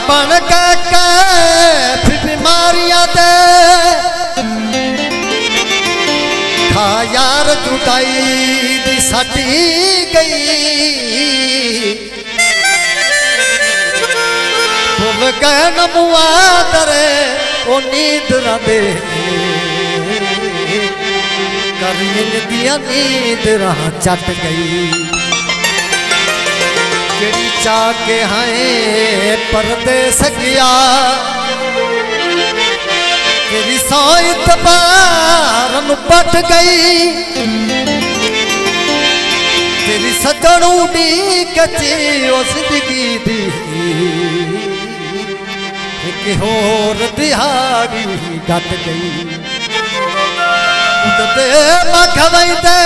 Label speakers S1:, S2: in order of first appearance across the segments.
S1: बन के फिर बीमारियां दे खा यार जुटाई दी सटी गई भुल गए नमुआ दरे ओ नींद दे करीन दिया नींद राह चट गई जेड़ी चाह के हाय परदेस गया तेरी सोई तबार पट गई तेरी सजनूनी कची ओ जिंदगी दी एक होर दिहाड़ी घट गई उदते मखवई दे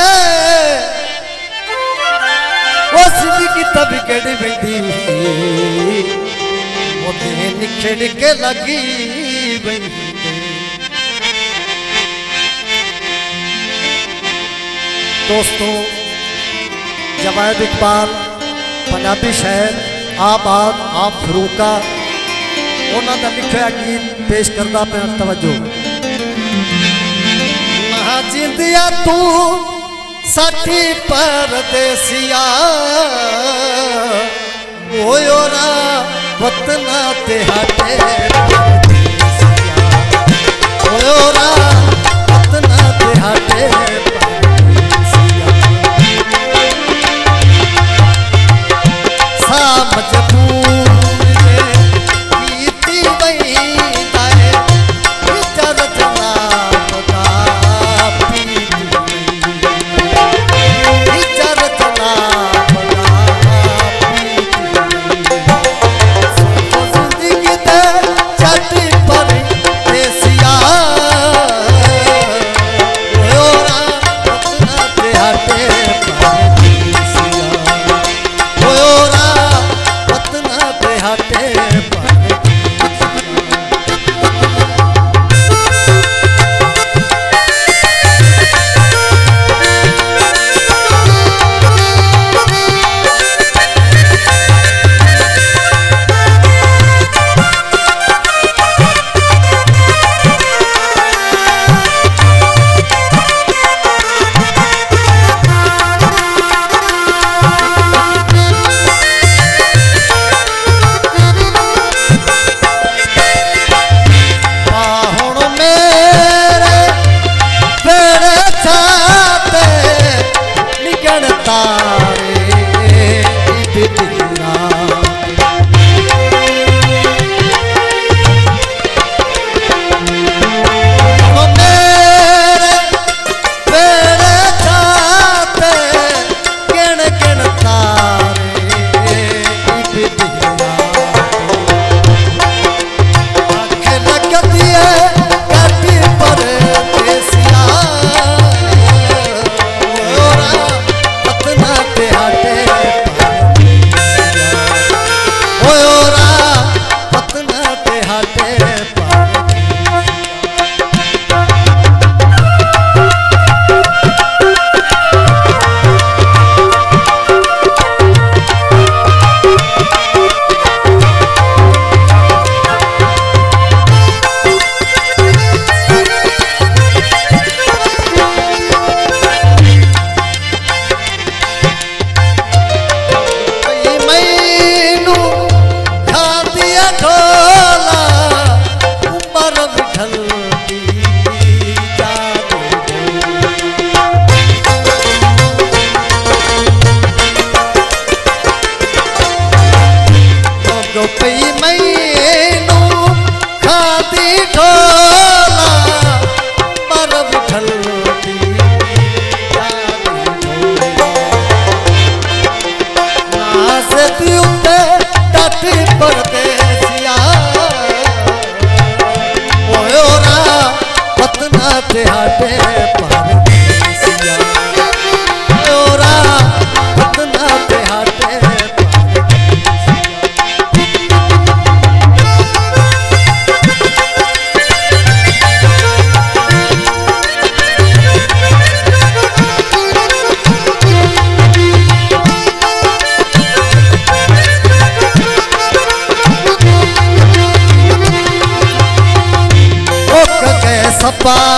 S1: वो जिंदगी तब कड़ी बैठी वो निखड़ के लगी बैठी। दोस्तों जवाहिर इकबाल पंजाबी शायर आबाद आप फरूका उन्होंने लिखा गीत पेश करता पे तवज्जो महा जिंदिया तू साथी परदेसिया ओयोरा वतना ते हटे ओयोरा वतना ते हटे सा मजबूर पा